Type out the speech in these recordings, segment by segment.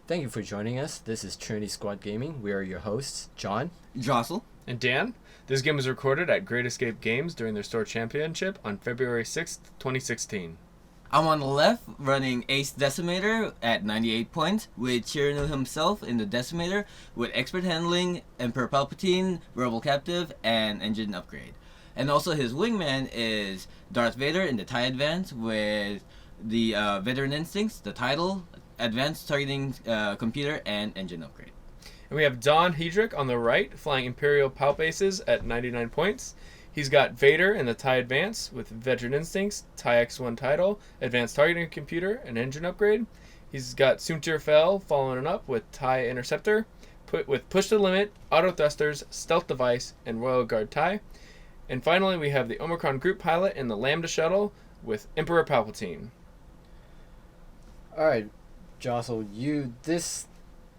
Thank you for joining us. This is Trinity Squad Gaming. We are your hosts, John, Jossle, and Dan. This game was recorded at Great Escape Games during their store championship on February 6th, 2016. I'm on the left running Ace Decimator at 98 points with Chirinu himself in the Decimator with Expert Handling, Emperor Palpatine, Rebel Captive, and Engine Upgrade. And also his wingman is Darth Vader in the TIE Advance with the Veteran Instincts, the title, Advanced Targeting Computer, and Engine Upgrade. And we have Don Headrick on the right, flying Imperial Palp Aces at 99 points. He's got Vader in the TIE Advance with Veteran Instincts, TIE X1 title, Advanced Targeting Computer, and Engine Upgrade. He's got Soontir Fel following it up with TIE Interceptor, with Push to Limit, Auto Thrusters, Stealth Device, and Royal Guard TIE. And finally, we have the Omicron Group Pilot in the Lambda Shuttle with Emperor Palpatine. All right, Jossle,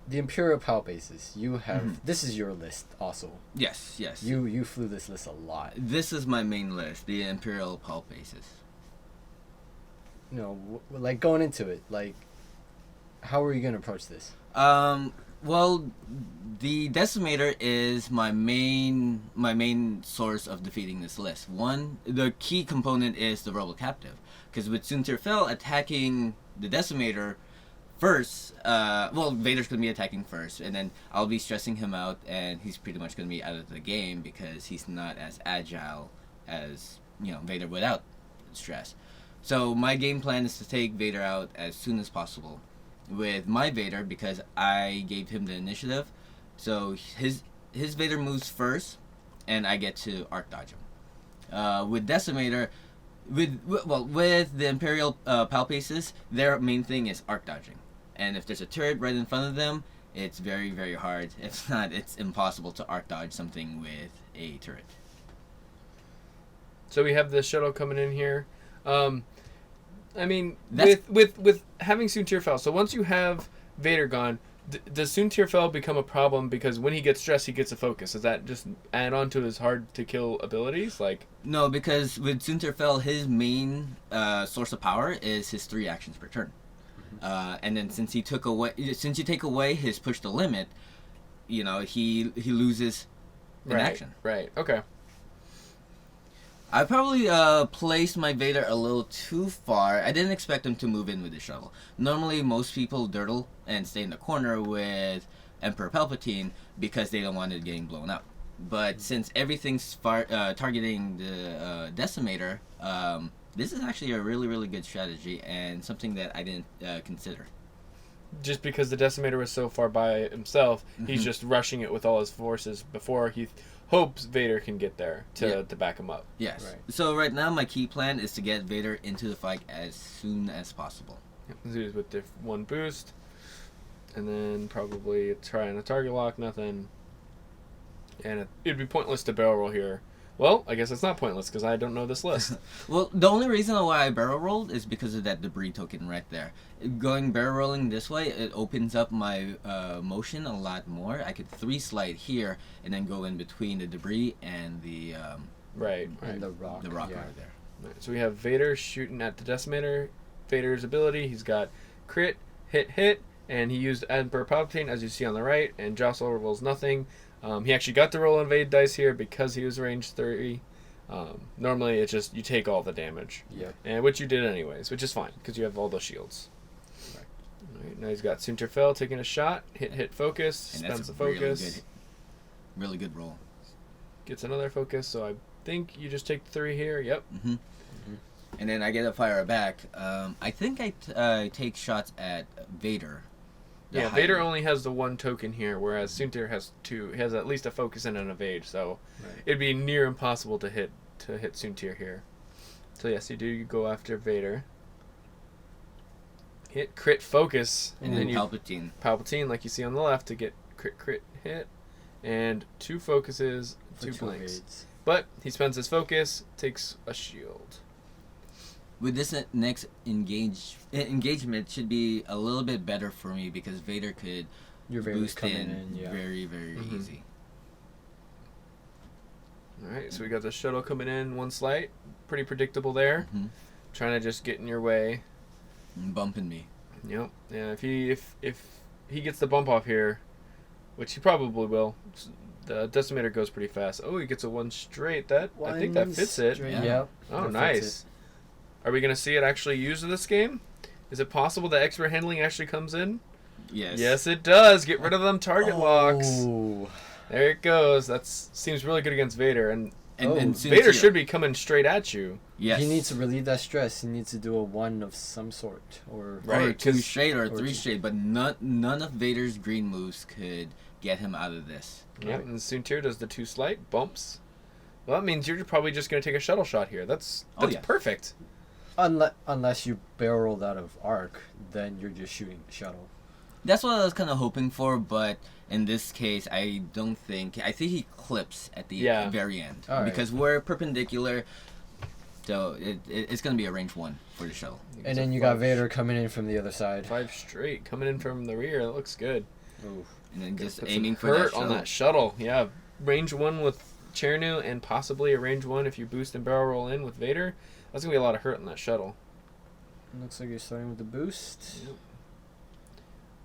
the Imperial Palp Aces. You have this is your list also. Yes. You flew this list a lot. This is my main list, the Imperial Palp Aces. You know, like going into it, like how are you gonna approach this? Well, the Decimator is my main source of defeating this list. One, the key component is the Rebel Captive, because with Soontir Fel attacking the Decimator first, Vader's gonna be attacking first, and then I'll be stressing him out, and he's pretty much gonna be out of the game because he's not as agile as Vader without stress. So my game plan is to take Vader out as soon as possible with my Vader because I gave him the initiative. So his Vader moves first, and I get to arc dodge him. With Decimator, with the Imperial Palp Aces, their main thing is arc dodging. And if there's a turret right in front of them, it's very, very hard. If not, it's impossible to arc dodge something with a turret. So we have the shuttle coming in here. With having Soontir Fel, so once you have Vader gone, does Soontir Fel become a problem because when he gets stressed, he gets a focus? Does that just add on to his hard-to-kill abilities? No, because with Soontir Fel, his main source of power is his 3 actions per turn. And then since you take away his push to limit, he loses an action. Right. Okay. I probably placed my Vader a little too far. I didn't expect him to move in with the shuttle. Normally, most people dirtle and stay in the corner with Emperor Palpatine because they don't want it getting blown up. But since everything's targeting the Decimator, this is actually a really, really good strategy and something that I didn't consider. Just because the Decimator was so far by himself, he's just rushing it with all his forces before he hopes Vader can get there to back him up. Yes. Right. So right now my key plan is to get Vader into the fight as soon as possible. Let's do this with one boost, and then probably trying a target lock, nothing. And it'd be pointless to barrel roll here. Well, I guess it's not pointless because I don't know this list. Well, the only reason why I barrel rolled is because of that debris token right there. Going barrel rolling this way, it opens up my motion a lot more. I could 3-slide here and then go in between the debris and the right. And the rock. right there. Right, so we have Vader shooting at the Decimator. Vader's ability, he's got crit, hit, and he used Emperor Palpatine, as you see on the right, and Jossle rolls nothing. He actually got the roll invade dice here because he was range 30. Normally, it's just you take all the damage. Yeah. And which you did anyways, which is fine because you have all those shields. Right. All right, now he's got Soontir Fel taking a shot. Hit focus. And Spends that's the focus. Really good roll. Gets another focus, so I think you just take 3 here. Yep. And then I get a fire back. I think I take shots at Vader. Yeah, Vader only has the 1 token here, whereas Soontir has 2. He has at least a focus and an evade, so it'd be near impossible to hit Soontir here. So yes, you go after Vader. Hit crit focus, and then Palpatine, like you see on the left, to get crit hit, and 2 focuses, 2 blanks. Evades. But he spends his focus, takes a shield. With this next engagement should be a little bit better for me because Vader could boost in very, very easy. Alright, so we got the shuttle coming in, 1 slight. Pretty predictable there. Trying to just get in your way. Bumping me. Yep. Yeah, if he gets the bump off here, which he probably will. The Decimator goes pretty fast. Oh, he gets a 1 straight. I think that fits it. Yeah. Yeah. Oh, nice. Are we going to see it actually used in this game? Is it possible that expert handling actually comes in? Yes. Yes, it does. Get rid of them target locks. Oh. There it goes. That seems really good against Vader. And Soon Vader too. should be coming straight at you. Yes. He needs to relieve that stress. He needs to do a 1 of some sort. Or Right. Or 2 'cause- straight or or 3 two. straight, but none of Vader's green moves could get him out of this. Yep, and Soontir does the 2 slight bumps. Well, that means you're probably just going to take a shuttle shot here. That's yeah. perfect. unless you barreled out of arc, then you're just shooting shuttle. That's what I was kind of hoping for, but in this case, I think he clips at the very end. All right. Because we're perpendicular, so it's going to be a range 1 for the shuttle. And then you got Vader coming in from the other side. 5 straight coming in from the rear. That looks good. Ooh. And then just Put some aiming for hurt that on shuttle. that shuttle. Yeah, range 1 with Chernu and possibly a range 1 if you boost and barrel roll in with Vader. That's going to be a lot of hurt on that shuttle. Looks like you're starting with the boost. Yep.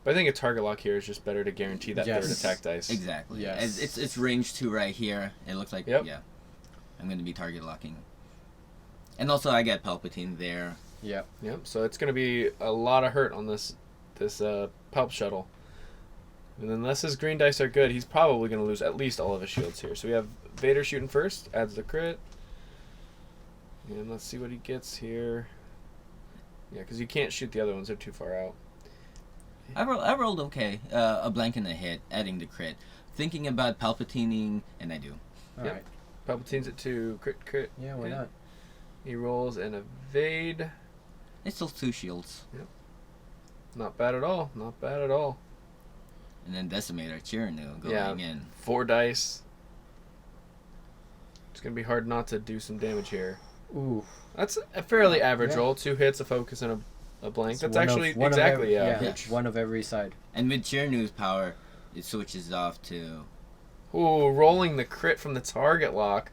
But I think a target lock here is just better to guarantee that Yes. third attack dice. Exactly. Yes. It's range 2 right here. It looks like, Yep. yeah. I'm going to be target locking. And also I got Palpatine there. Yep. Yep, so it's going to be a lot of hurt on this Palp shuttle. And unless his green dice are good, he's probably going to lose at least all of his shields here. So we have Vader shooting first, adds the crit. And let's see what he gets here. Yeah, because you can't shoot the other ones, they're too far out. I rolled okay. A blank and a hit, adding the crit. Thinking about Palpatining, and I do. All Yep. right. Palpatine's at 2, crit. Yeah, why Okay. not? He rolls and evade. It's still 2 shields. Not bad at all, not bad at all. And then Decimator, Chernu going Yeah. in. 4 dice. It's going to be hard not to do some damage here. Ooh. That's a fairly average Yeah. roll. 2 hits, a focus, and a blank. It's That's one of- actually one of exactly every, average. one of every side. And with Chernu's power, it switches off to... Ooh, rolling the crit from the target lock.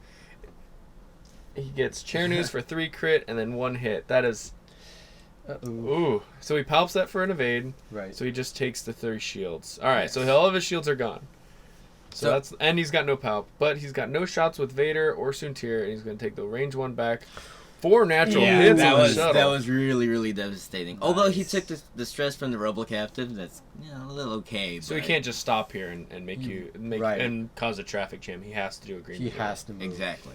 He gets Chernu's for 3 crit and then 1 hit. That is... Uh-oh. Ooh. So he palps that for an evade. Right. So he just takes the 3 shields. Alright, Yes. so all of his shields are gone. So So- that's... And he's got no palp. But he's got no shots with Vader or Soontir, and he's going to take the range 1 back. 4 natural hits that on was the shuttle. that was really, really devastating. Although he Nice. took the stress from the rebel captive, that's a little okay. So he but- can't just stop here and make Right. and cause a traffic jam. He has to do a green. He duel. has to move. Exactly.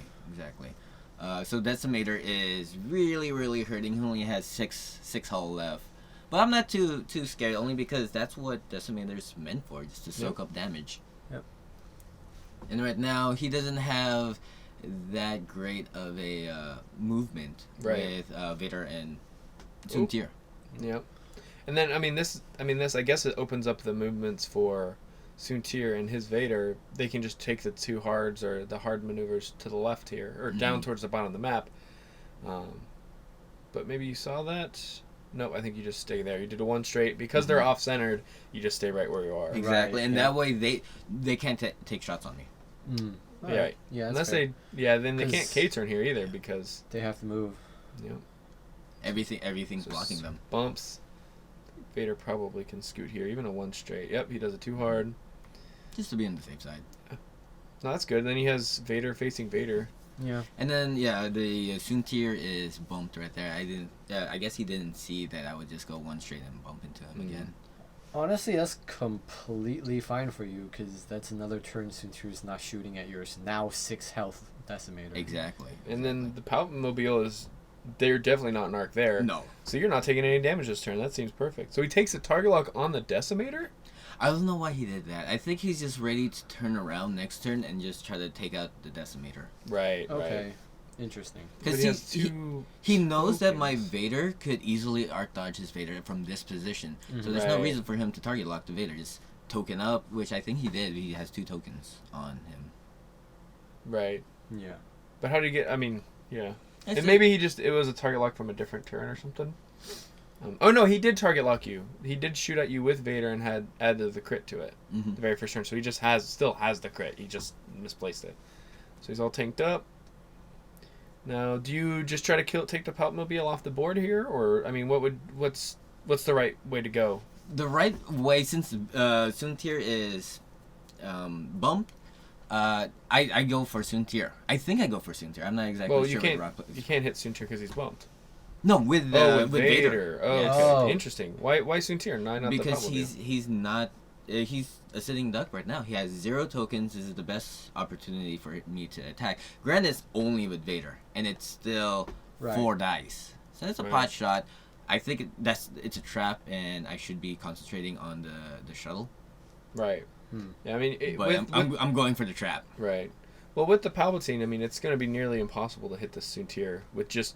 So Decimator is really, really hurting. He only has six hull left. But I'm not too scared, only because that's what Decimator's meant for, just to soak up damage. Yep. And right now, he doesn't have that great of a movement Right. with Vader and Soontir. Yep. And then this I guess it opens up the movements for Soontir and his Vader. They can just take the 2 hards or the hard maneuvers to the left here or down towards the bottom of the map. But maybe you saw that. Nope, I think you just stay there. You did a 1 straight because they're off centered. You just stay right where you are. Exactly, Right, and yeah. that way they can't take shots on me. Mm. Yeah. Alright. Yeah. That's Unless fair. then they 'Cause- can't K-turn here either because They have to move. Everything's So blocking them. bumps. Vader probably can scoot here, even a 1 straight. Yep, he does a 2 hard. Just to be on the safe side. No, that's good. Then he has Vader facing Vader. Yeah. And then the Soontir is bumped right there. I guess he didn't see that I would just go 1 straight and bump into him again. Honestly, that's completely fine for you because that's another turn Soontir's not shooting at yours. Now 6 health Decimator. Exactly. And then the Palpmobile is... They're definitely not an arc there. No. So you're not taking any damage this turn. That seems perfect. So he takes a target lock on the Decimator? I don't know why he did that. I think he's just ready to turn around next turn and just try to take out the Decimator. Right, Okay. right. Interesting. But Because he has 2... he knows that my tokens. Vader could easily arc dodge his Vader from this position. So there's no Right. reason for him to target lock the Vader. Just token up, which I think he did. He has 2 tokens on him. Right. Yeah. But how do you get... yeah. It's And maybe it was a target lock from a different turn or something. Oh no, he did target lock you. He did shoot at you with Vader and had added the crit to it Mhm. the very first turn. So he just still has the crit. He just misplaced it. So he's all tanked up. Now, do you just try to take the Palpmobile off the board here, or what's the right way to go? the right way, since Soontir is bumped, I go for Soontir. I think I go for Soontir. I'm not exactly Well, sure. you can't hit Soontir because he's bumped. No, with with Vader. Oh, Yes. okay. Oh. Interesting. Why Soontir? Not Because the he's not. He's a sitting duck right now. He has 0 tokens. This is the best opportunity for me to attack. Granted, it's only with Vader, and it's still 4 dice. So it's a Right. pot shot. I think it's a trap, and I should be concentrating on the shuttle. Right. Yeah, I mean, But I'm going for the trap. right. Well, with the Palpatine, I mean, it's going to be nearly impossible to hit the Soontir with just,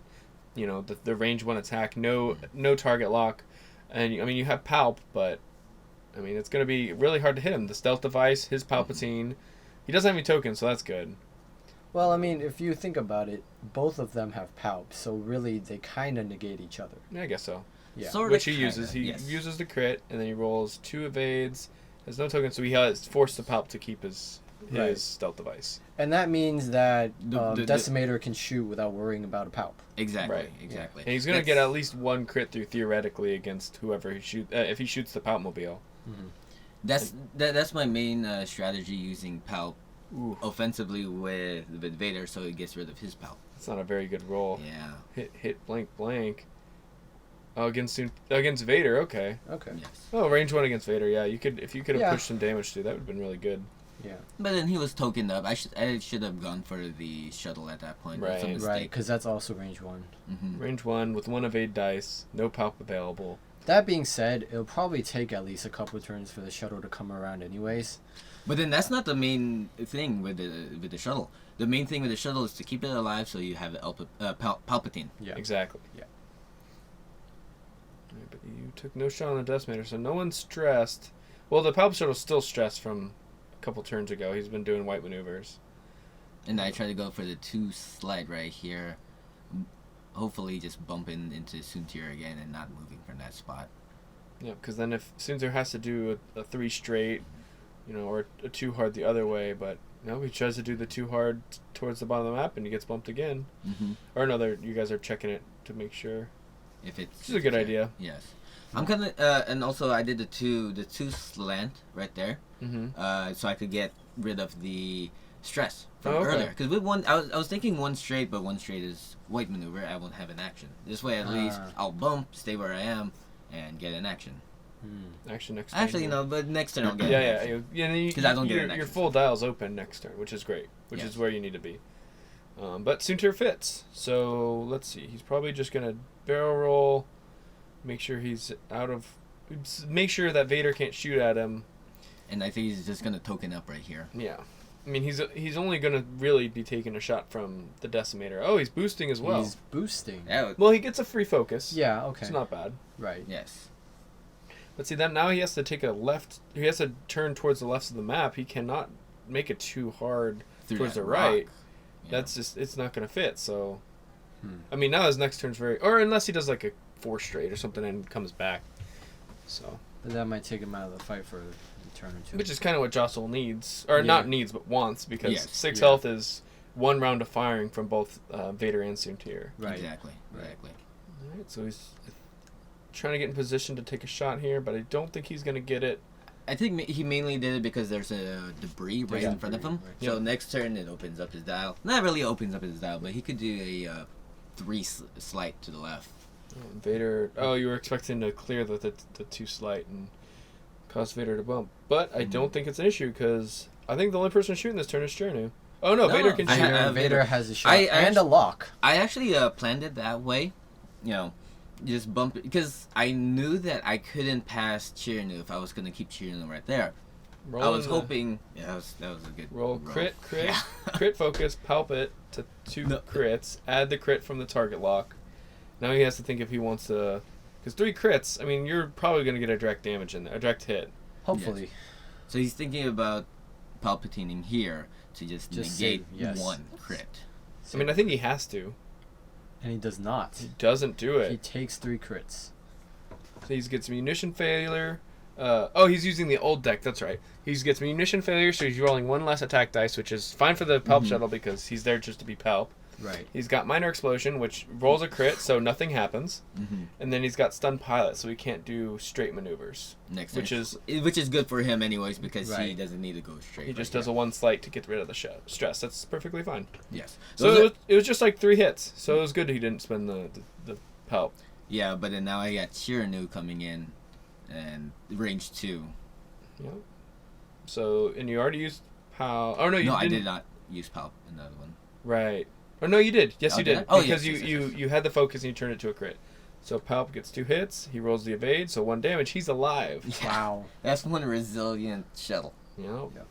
the range 1 attack, no target lock, and I mean, you have Palp, but I mean, it's going to be really hard to hit him. The stealth device, his Palpatine, he doesn't have any tokens, so that's good. Well, I mean, if you think about it, both of them have palp, so really they kind of negate each other. Yeah, I guess so. Yeah. Sorta, Which he kinda, uses. He yes. uses the crit, and then he rolls 2 evades, has no tokens, so he has forced the Palp to keep his Right. stealth device. And that means that The Decimator can shoot without worrying about a palp. Exactly. Right. Exactly. And he's going to get at least 1 crit through theoretically against whoever he shoots, if he shoots the Palpmobile. That's my main strategy, using Palp Ooh, offensively with Vader, so he gets rid of his Palp. that's not a very good roll. Yeah. Hit blank. Oh, against Vader, okay. Okay. Yes. Oh, range 1 against Vader, yeah. If you could have Yeah. pushed some damage through, that would have been really good. Yeah. But then he was tokened up. I should have gone for the shuttle at that point. It's a Right. mistake. Right, because that's also range 1. Range 1 with 1 evade dice, no Palp available. That being said, it'll probably take at least a couple of turns for the shuttle to come around anyways. But then that's not the main thing with the shuttle. The main thing with the shuttle is to keep it alive, so you have Palpatine. Yeah. Exactly. Yeah. Right, but you took no shot on the Decimator, so no one's stressed. Well, the Palp Shuttle's still stressed from a couple turns ago. He's been doing white maneuvers. And I try to go for the 2 slide right here. Hopefully just bumping into Soontir again and not moving from that spot. Yeah, because then if Sunzer has to do a 3 straight, or a 2 hard the other way, but no, he tries to do the 2 hard towards the bottom of the map and he gets bumped again. Or no, you guys are checking it to make sure. If it's This is a good idea. Yes. I'm gonna and also I did the two slant right there, so I could get rid of the stress from earlier. Because with one, I was thinking 1 straight, but 1 straight is white maneuver. I won't have an action. This way, at least I'll bump, stay where I am, and get an action. Action next turn. Actually, no, but next turn I'll get Yeah, an action. because I don't get an your action. full dial's open next turn, which is great, which is where you need to be. But Suntir fits, so let's see. He's probably just gonna barrel roll, make sure he's make sure that Vader can't shoot at him. And I think he's just gonna token up right here. Yeah, I mean he's only gonna really be taking a shot from the Decimator. Oh, he's boosting as well. He's boosting. Yeah. Well, he gets a free focus. Yeah, okay. It's not bad. Right. Yes. But see, now he has to take a left. He has to turn towards the left of the map. He cannot make it too hard Through towards that the right. rock. Yeah. That's just, it's not going to fit. So, I mean, now his next turn's or unless he does like a 4 straight or something and comes back. So, But that might take him out of the fight for a turn or 2. which is kind of what Jossle needs, or Yeah. not needs, but wants, because Yes. 6 Yeah. health is 1 round of firing from both Vader and Soontir. Right. Exactly. Right. Exactly. All right, so he's trying to get in position to take a shot here, but I don't think he's going to get it. I think he mainly did it because there's a debris right Yeah, in front of him. right. So Yeah. next turn it opens up his dial. Not really opens up his dial, but he could do a 3 slight to the left. Vader. Oh, you were expecting to clear the 2 slight and cause Vader to bump, but I don't think it's an issue because I think the only person shooting this turn is Chernu. Oh no, No, Vader can I shoot. have- Vader has a shot I and a lock. I actually planned it that way, just bump it because I knew that I couldn't pass Chirinu if I was gonna keep Chirinu right there. I was hoping. Yeah, that was a good roll crit, Yeah. crit focus, palp it to 2 crits, add the crit from the target lock. Now he has to think if he wants to, because 3 crits. I mean, you're probably gonna get a direct damage in there, a direct hit. Hopefully. So he's thinking about Palpatining here to just negate save, yes. 1 crit. I mean, I think he has to. And he does not. He doesn't do it. He takes 3 crits. So he gets munition failure. He's using the old deck. That's right. He gets munition failure, so he's rolling 1 less attack dice, which is fine for the Palp Shuttle because he's there just to be Palp. Right. He's got Minor Explosion, which rolls a crit, so nothing happens. Mm-hmm. And then he's got Stun Pilot, so he can't do straight maneuvers. Next which turn. is Which is good for him anyways because he Right. doesn't need to go straight. he just right does a 1 slight to get rid of the stress. That's perfectly fine. here. Yes. So it was just like 3 hits. So it was good he didn't spend the Palp. Yeah, but then now I got Shiranu coming in, and range 2. Yeah. So and you already used Palp. Oh no, you No, didn't. I did not use Palp in the other one. Right. Oh no, you did. Yes, Oh, you did did. I? Oh, Because yes, yes. you had the focus and you turned it to a crit. So Palp gets 2 hits. He rolls the evade, so 1 damage. He's alive. Wow. That's one resilient shuttle. You know. Yep.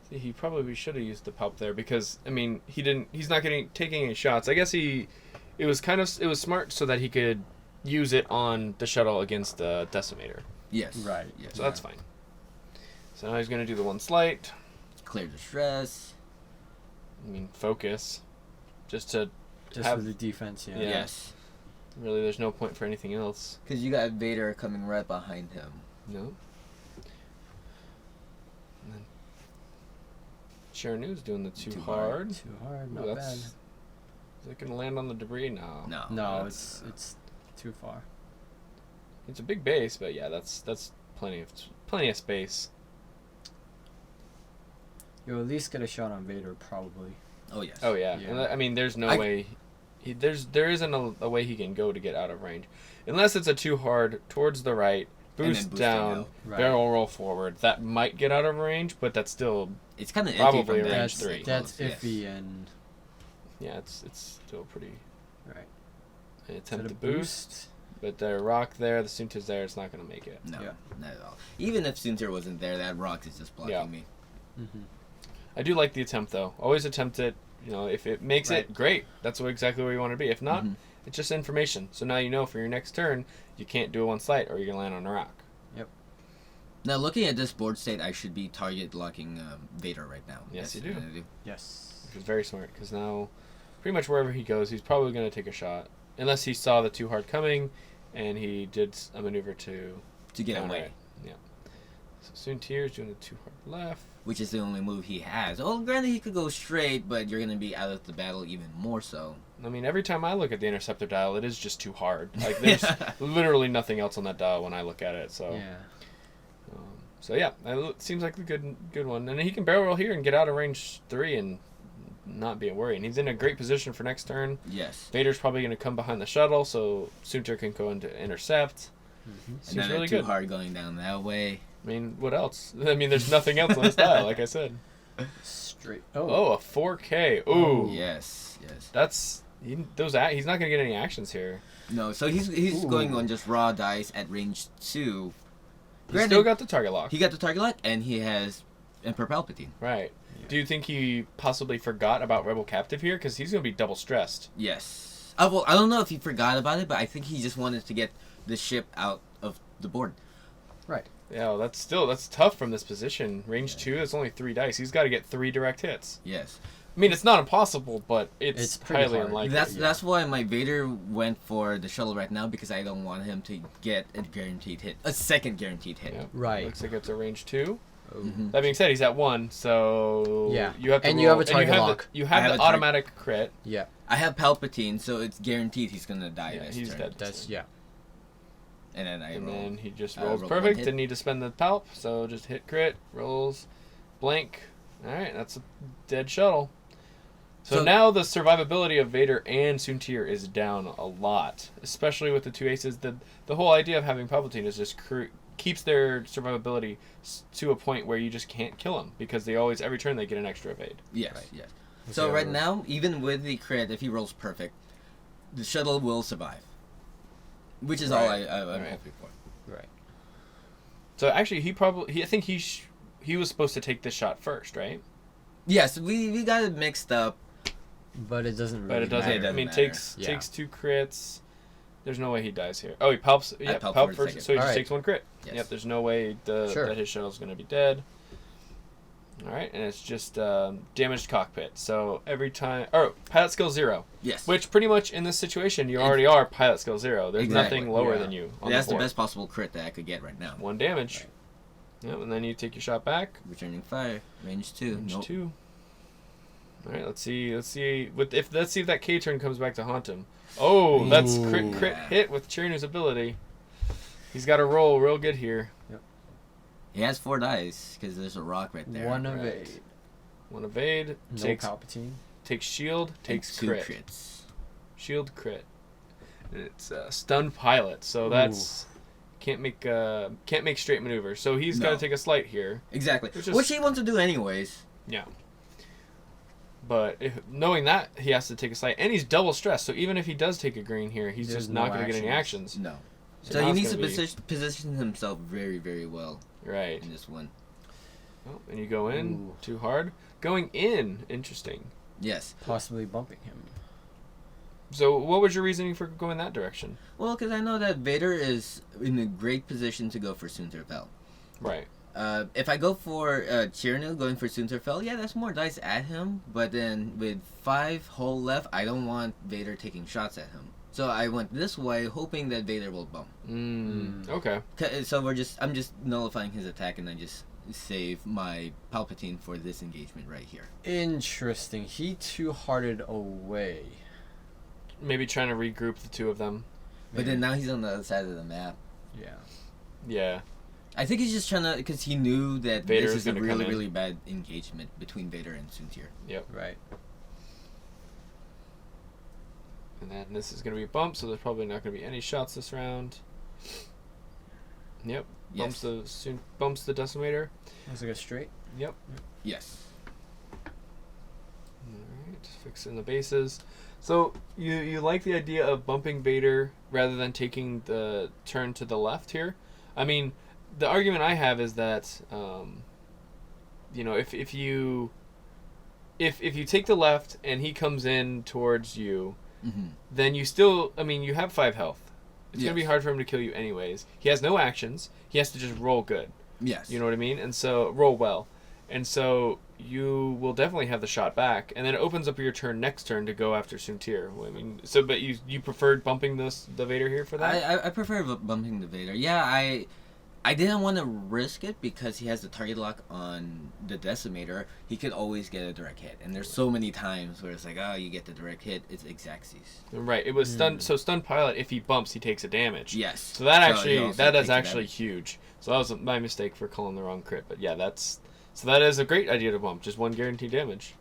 See, he probably should have used the Palp there because I mean he's not taking any shots. I guess it was smart so that he could use it on the shuttle against the Decimator. Yes. Right. Yes. So that's fine. So now he's gonna do the 1 slight. Clear the stress. I mean focus. Just to Just have for the defense, yeah. Yeah. Yes. really there's no point for anything else. Because you got Vader coming right behind him. No. And then Shiranu's doing the too hard. Too hard, Ooh, not bad. Is it gonna land on the debris? No. No. No, it's too far. It's a big base, but yeah, that's plenty of space. You'll at least get a shot on Vader, probably. Oh yes. Oh yeah, Yeah. And I mean, there's no way. There isn't a way he can go to get out of range, unless it's a too hard towards the right, And then boost boosting down, out. Right. barrel roll forward. That might get out of range, but that's still It's kind of Probably iffy from range that That's, 3. that's close, yes. iffy and yeah, it's still pretty. right. An Is attempt it to a boost, but the rock there, the Sunta's there. It's not gonna make it. No, Yeah. not at all. Even if Sunter wasn't there, that rock is just blocking Yeah. me. Mm-hmm. I do like the attempt though. Always attempt it. You know, if it makes Right. it, great. That's exactly where you want to be. If not, Mhm. it's just information. So now you know for your next turn, you can't do a 1 slight or you're gonna land on a rock. Now, looking at this board state, I should be target locking Vader right now. Yes, That's you do. what I'm gonna Yes. Which is very smart because now, pretty much wherever he goes, he's probably gonna take a shot, unless he saw the too hard coming, and he did a maneuver to To get counter away. it. Yeah. So Suntier's doing the too hard left. Which is the only move he has. Oh, granted, he could go straight, but you're going to be out of the battle even more so. I mean, every time I look at the interceptor dial, it is just too hard. Like there's literally nothing else on that dial when I look at it. So. Yeah. So yeah, it seems like a good one, and he can barrel roll here and get out of range 3 and not be a worry. And he's in a great position for next turn. Yes. Vader's probably going to come behind the shuttle, so Sunter can go into intercept. Mm-hmm. And Seems then really too good. hard going down that way. I mean, what else? I mean, there's nothing else on this dial, like I said. Straight. Oh, a 4K. Ooh, Yes, yes. that's he's not going to get any actions here. No, so he's Ooh. going on just raw dice at range 2. He Granted, still got the target lock. he got the target lock, and he has Emperor Palpatine. Right. Yeah. Do you think he possibly forgot about Rebel Captive here? Because he's going to be double stressed. Yes. Well, I don't know if he forgot about it, but I think he just wanted to get the ship out of the board. Right. Yeah, well, that's tough from this position. Range 2, that's only 3 dice. He's got to get 3 direct hits. Yes. I mean, it's not impossible, but it's It's pretty highly hard. unlikely. That's why my Vader went for the shuttle right now, because I don't want him to get a guaranteed hit. A second guaranteed hit. Yeah. Right. Looks like it's a range 2. Oh. Mhm. That being said, he's at 1, so Yeah. you have to And roll, you have a and target have lock. You have I have the a target- automatic crit. Yeah. I have Palpatine, so it's guaranteed he's gonna die Yeah, this he's turn. dead. That's yeah. And then I And roll. then he just I rolls rolled one perfect. hit. Didn't need to spend the palp, so just hit crit, rolls, blank. All right, that's a dead shuttle. So now the survivability of Vader and Suntir is down a lot, especially with the 2 aces. The whole idea of having Palpatine is just keeps their survivability to a point where you just can't kill them, because they always, every turn, they get an extra evade. Yes, Right. yes. So So- right now, even with the crit, if he rolls perfect, the shuttle will survive. Which is all Right. I'm Right. hoping for. Right. So actually, I think he was supposed to take this shot first, right? Yes, we got it mixed up. But it doesn't really But it doesn't. It matter. I mean, matter. takes Yeah. takes 2 crits. There's no way he dies here. Oh, he palps. Yeah, palp palp for the first, second. so he just Alright. takes 1 crit. Yes. Yep. There's no way Sure. that his shuttle's gonna be dead. All right, and it's just damaged cockpit. So every time, pilot skill 0, Yes. which pretty much in this situation you already are pilot skill 0. There's Exactly. nothing lower Yeah. than you on That's the the board. best possible crit that I could get right now. 1 damage. Right. Yep, and then you take your shot back. Returning fire, range 2. Range Nope. 2. All right, let's see let's see if that K turn comes back to haunt him. Oh, that's crit hit with Chirnu's ability. He's got to roll real good here. Yep. He has 4 dice because there's a rock right there. One evade. One evade. No Takes Palpatine. Takes shield. Takes two crit. crits. Shield crit. And it's stunned pilot, so that's can't make straight maneuver. So he's got to take a slight here. Exactly. Which he wants to do anyways. Yeah. But knowing that he has to take a slight, and he's double stressed, so even if he does take a green here, he's just not going to get any actions. No. So So he needs to position himself very, very well Right. in this one. Oh, and you go in too hard. Going in, interesting. Yes. Possibly bumping him. So what was your reasoning for going that direction? Well, because I know that Vader is in a great position to go for Sunterfell. Right. If I go for Chirnu going for Sunterfell, yeah, that's more dice at him. But then with 5 whole left, I don't want Vader taking shots at him. So I went this way, hoping that Vader will bump. Okay. So I'm just nullifying his attack, and I just save my Palpatine for this engagement right here. Interesting. He two-hearted away. Maybe trying to regroup the two of them. But then now he's on the other side of the map. Yeah. Yeah. I think he's just trying to, because he knew that Vader this is is a gonna come really, in. really bad engagement between Vader and Suntir. Yep. Right. And then this is going to be a bump, so there's probably not going to be any shots this round. Yep. Yes. Bumps the Decimator. Looks like a straight. Yep. Yes. Alright, fixing the bases. So you like the idea of bumping Vader rather than taking the turn to the left here? I mean, the argument I have is that if you take the left and he comes in towards you, then you still, you have 5 health. It's going to be hard for him to kill you anyways. He has no actions. He has to just roll good. Yes. You know what I mean? And so, roll well. And so, you will definitely have the shot back. And then it opens up your turn next turn to go after Suntir. But you preferred bumping the Vader here for that? I prefer bumping the Vader. Yeah, I didn't want to risk it because he has the target lock on the Decimator. He could always get a direct hit. And there's so many times where it's like, oh, you get the direct hit. It's Exactsies. Right. It was stun. So stun pilot, if he bumps, he takes a damage. Yes. So that is actually huge. So that was my mistake for calling the wrong crit. But yeah, that is a great idea to bump. Just 1 guaranteed damage.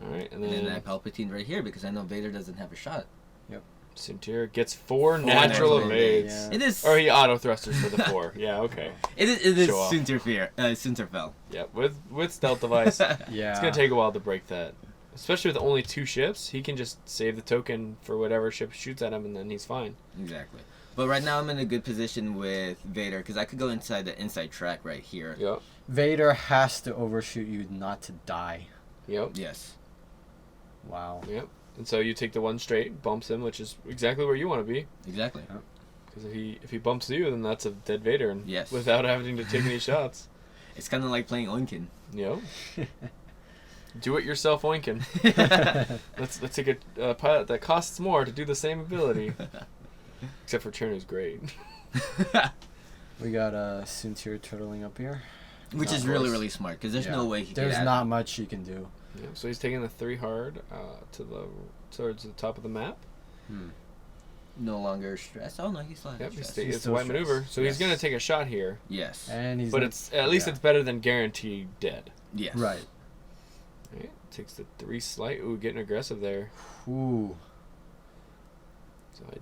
All right, and then I Palpatine right here because I know Vader doesn't have a shot. Yep. Suntir gets 4 natural evades. Yeah. It is. Or he auto thrusters for the 4. Yeah, okay. It is Show off. Sunterfell. Yeah, with stealth device. Yeah. It's gonna take a while to break that. Especially with only 2 ships, he can just save the token for whatever ship shoots at him, and then he's fine. Exactly. But right now I'm in a good position with Vader because I could go inside the inside track right here. Yep. Vader has to overshoot you not to die. Yep. Yes. Wow. Yep. And so you take the 1 straight, bumps him, which is exactly where you want to be. Exactly. Because if he bumps you, then that's a dead Vader, and Yes. without having to take any shots. It's kind of like playing Oinkin. Yep. Do it yourself, Oinkin. Let's take a pilot that costs more to do the same ability. Except for Chirnu's great. We got Suntir turtling up here. Which is really, really smart because there's no way he There's can. not much you can do. Yeah, so he's taking the 3 hard towards the top of the map. No longer stressed. Oh no, he's not. Yep, stressed. it's a still white stressed. maneuver. So he's gonna take a shot here. Yes. And he's But it's at least it's better than guaranteed dead. Yes. right. Right, takes the 3 slight. Ooh, getting aggressive there. Ooh.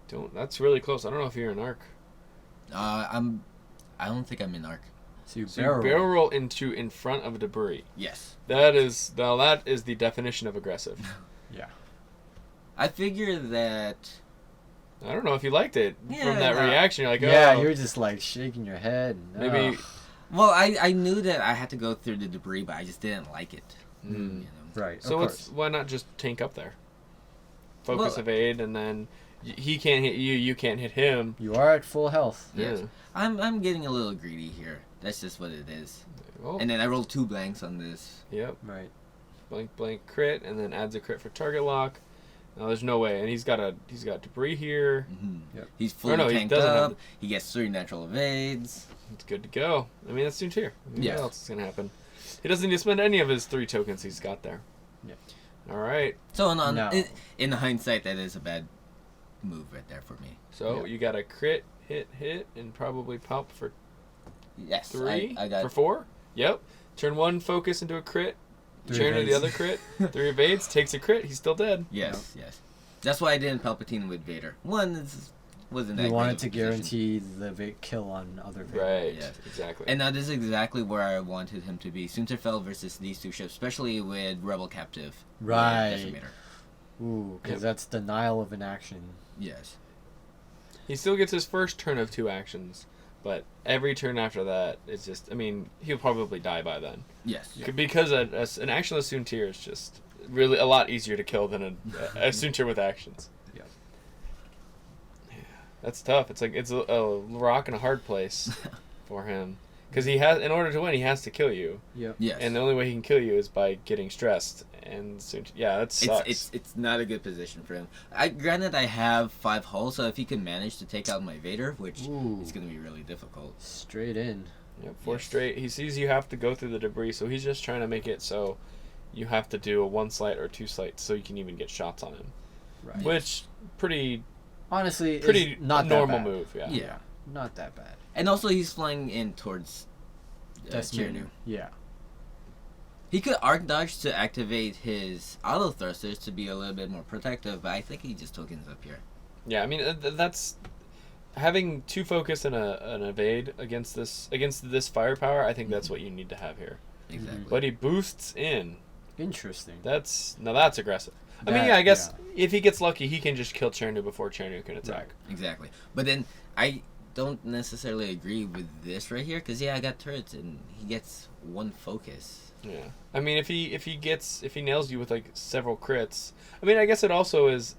So that's really close. I don't know if you're in arc. I don't think I'm in arc. So you So you barrel. barrel roll into in front of debris. Yes. That is the definition of aggressive. Yeah. I figure that. I don't know if you liked it Yeah, from that no. reaction. You're like, oh, Yeah, you're just like shaking your head. maybe. Ugh. Well, I knew that I had to go through the debris, but I just didn't like it. You know? Right. So of course. why not just tank up there? Focus Well- evade, and then he can't hit you. You can't hit him. You are at full health. Yes. Yeah. I'm getting a little greedy here. That's just what it is. Well, And then I rolled 2 blanks on this. yep. Right. Blank crit, and then adds a crit for target lock. No, there's no way. And he's got debris here. Yep. He's fully no, he tanked doesn't up. have- He gets 3 natural evades. It's good to go. I mean, that's soon here. Yes. What else is gonna happen? He doesn't need to spend any of his 3 tokens he's got there. All right. So No. in hindsight, that is a bad move right there for me. So you got a crit, hit, and probably palp for Yes, 3. I got for 4. Yep. Turn 1 focus into a crit. 3 Turn to the evades. other crit. 3 evades, takes a crit. He's still dead. Yes, yes. That's why I didn't Palpatine with Vader. One wasn't that You great wanted of to a position. guarantee the kill on other Vader. Right. Yes. Exactly. And now this is exactly where I wanted him to be. Sunterfell versus these two ships, especially with Rebel Captive. and Right. Decimator. Ooh, because Yep. that's denial of an action. Yes. He still gets his first turn of 2 actions, but every turn after that is just. I mean, he'll probably die by then. Yes. Because an actionless Soontir is just really a lot easier to kill than a Soontir with actions. Yeah. That's tough. It's like it's a rock in a hard place for him. Because in order to win, he has to kill you. Yep. Yes. And the only way he can kill you is by getting stressed. And that sucks. It's not a good position for him. Granted, I have 5 hulls, so if he can manage to take out my Vader, which Ooh. is going to be really difficult. Straight in. Yep, 4 Yes. straight. He sees you have to go through the debris, so he's just trying to make it so you have to do a 1 slight or 2 slights so you can even get shots on him. Right. Which pretty Honestly, pretty is not normal that bad. move. Yeah. Yeah. Not that bad. And also, he's flying in towards Decimator. Chernu. Yeah. He could arc dodge to activate his auto thrusters to be a little bit more protective, but I think he just tokens up here. Yeah, I mean that's having 2 focus and an evade against this firepower. I think that's what you need to have here. Exactly. But he boosts in. Interesting. That's aggressive. I mean, That- yeah, I guess if he gets lucky, he can just kill Chernu before Chernu can attack. Exactly. But then I don't necessarily agree with this right here, because I got turrets and he gets 1 focus. Yeah, I mean, if he nails you with like several crits, I mean, I guess it also is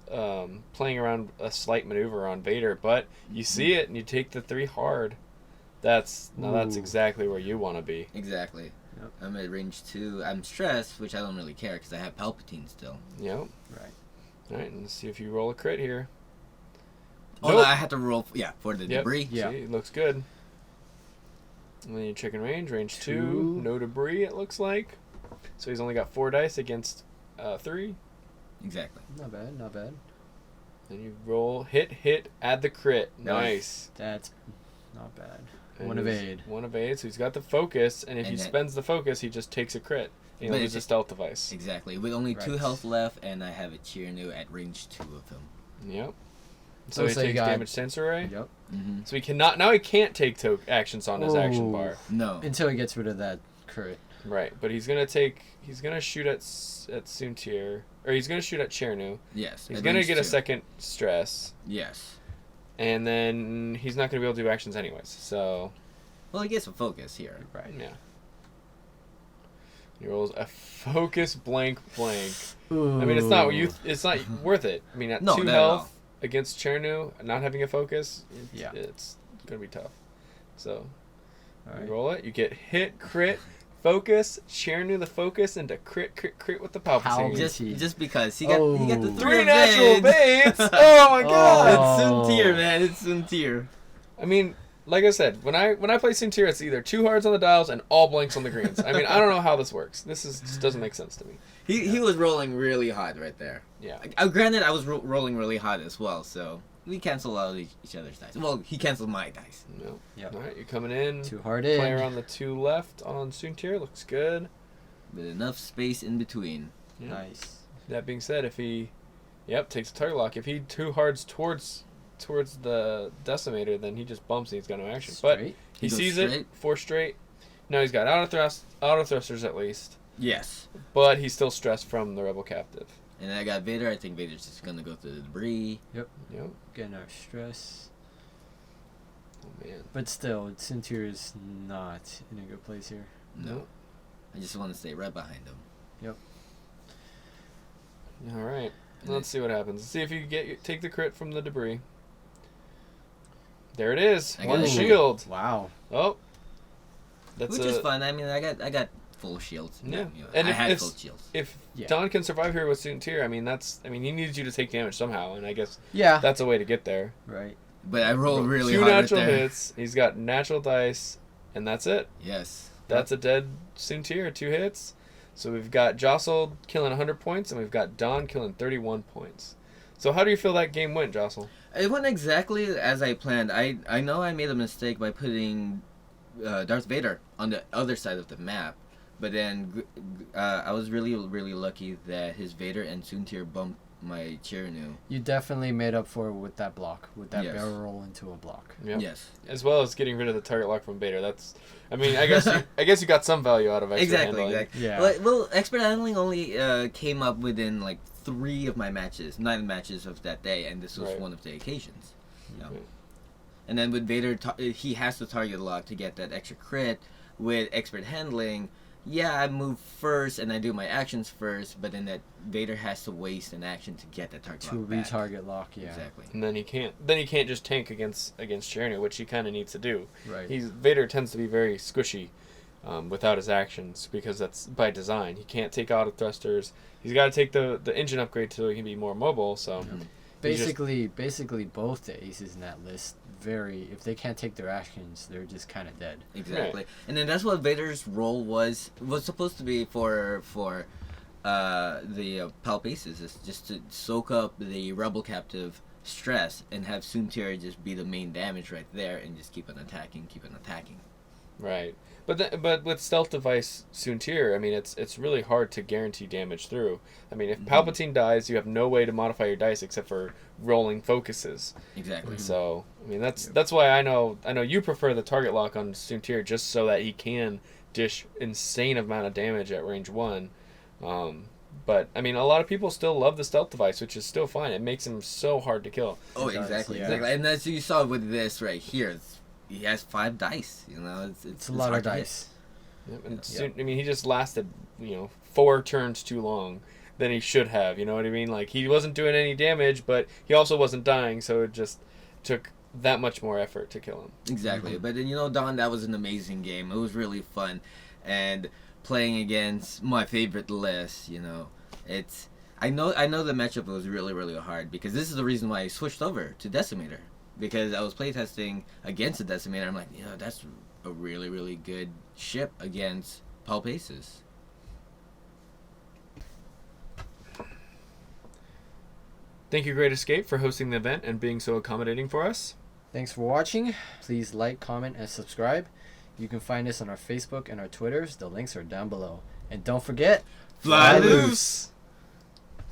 playing around a slight maneuver on Vader, but you see it and you take the 3 hard. That's Ooh. exactly where you want to be. Exactly. Yep. I'm at range 2. I'm stressed, which I don't really care because I have Palpatine still. Yep. Right. All right, and let's see if you roll a crit here. Oh, Nope. I had to roll, for the Yep. debris. Yeah. See, it looks good. And then you check in range 2, 2. no debris. It looks like. So he's only got 4 dice against 3. Exactly. Not bad. Not bad. Then you roll hit, add the crit. Nice. That's not bad. And 1 he's- evade. 1 evade, so he's got the focus, and if And he that- spends the focus, he just takes a crit. He But loses a if- stealth device. Exactly. With only 2 Right. health left, and I have a Chernu at range 2 of him. Yep. So So he say you takes got- damage sensor ray. Yep. Mm-hmm. So he cannot now. He can't take actions on his action Ooh. bar. No. Until he gets rid of that crit. Right, but he's gonna shoot at Soontir, or he's gonna shoot at Chernu. Yes. He's at gonna range get 2. a second stress, Yes. and then he's not gonna be able to do actions anyways. So Well, he gets a focus here. Right. yeah. He rolls a focus blank. Ooh. I mean, it's not worth it. I mean, at No, 2 not at all. health against Chernu, not having a focus, Yeah. it's gonna be tough. So All you right. roll it, you get hit, crit, focus, Chernu the focus, and a crit with the Palpatine. Just because he got the Oh. 3 natural evades. Oh my Oh. god! It's Soontir, man. It's Soontir. I mean, like I said, when I play Soontir, it's either 2 hards on the dials and all blanks on the greens. I mean, I don't know how this works. Just doesn't make sense to me. He was rolling really hot right there. Yeah. Granted, I was rolling really hot as well, so we cancel out each other's dice. Well, he canceled my dice. No. Yep. All right, you're coming in. 2 hard Play in. around the 2 left on Soontir. Looks good. With enough space in between. Yeah. Nice. That being said, if he, takes a target lock. If he 2 hards towards the Decimator, then he just bumps and he's got no action. But Straight. he He goes sees straight? it 4 straight. No, he's got auto thrusters at least, Yes. but he's still stressed from the Rebel Captive. And I got Vader. I think Vader's just gonna go through the debris. Yep. Getting our stress. Oh man. But still, Soontir is not in a good place here. No. I just want to stay right behind him. All right. And Let's see what happens. See if you take the crit from the debris. There it is. I got 1 it. shield. Wow. Oh. That's Which is fun. I mean, I got full shields. Yeah. You know, And I if- had if- full shields. If Yeah. Don can survive here with Soontir, he needs you to take damage somehow, and I guess Yeah. that's a way to get there. Right. But I rolled really 2 hard right natural there. hits. He's got natural dice, and that's it. Yes. That's a dead Soontir, 2 hits. So we've got Jossle killing 100 points, and we've got Don killing 31 points. So how do you feel that game went, Jossle? It went exactly as I planned. I know I made a mistake by putting Darth Vader on the other side of the map, but then I was really lucky that his Vader and Soontir bumped my Chirinu. You definitely made up for it with that block, with that Yes. barrel roll into a block. Yep. Yes. As well as getting rid of the target lock from Vader. That's, I mean, I guess you got some value out of extra handling. Exactly. Yeah. Well, expert handling only came up within like 3 of my matches, 9 matches of that day, and this was Right. one of the occasions. You know? Right. And then with Vader, he has to target lock to get that extra crit. With expert handling, yeah, I move first and I do my actions first, but then that Vader has to waste an action to get that target To lock back. retarget lock, yeah. Exactly. And then he can't just tank against Chirinu, which he kind of needs to do. Right. Vader tends to be very squishy without his actions because that's by design. He can't take auto thrusters. He's got to take the engine upgrade so he can be more mobile. So Basically both the aces in that list, if they can't take their actions, they're just kind of dead. Exactly. Right. And then that's what Vader's role was supposed to be for the Palp Aces, is just to soak up the Rebel Captive stress and have Soontir just be the main damage right there and just keep on attacking. right. But with stealth device Soontir, I mean it's really hard to guarantee damage through. I mean if Palpatine dies, you have no way to modify your dice except for rolling focuses. Exactly. So I mean that's why I know you prefer the target lock on Soontir just so that he can dish insane amount of damage at range 1. But I mean a lot of people still love the stealth device, which is still fine. It makes him so hard to kill. Oh, It does, exactly. yeah. Exactly. And as you saw with this right here, he has 5 dice. You know, It's a lot hard of to hit. dice. Yep. And I mean he just lasted 4 turns too long than he should have. You know what I mean? Like he wasn't doing any damage, but he also wasn't dying, so it just took that much more effort to kill him. Exactly. But then Don, that was an amazing game. It was really fun, and playing against my favorite list, it's I know the matchup was really hard because this is the reason why I switched over to Decimator, because I was playtesting against the Decimator. I'm like, that's a really good ship against Palp Aces. Thank you, Great Escape, for hosting the event and being so accommodating for us. Thanks for watching. Please like, comment, and subscribe. You can find us on our Facebook and our Twitters. The links are down below. And don't forget, Fly loose!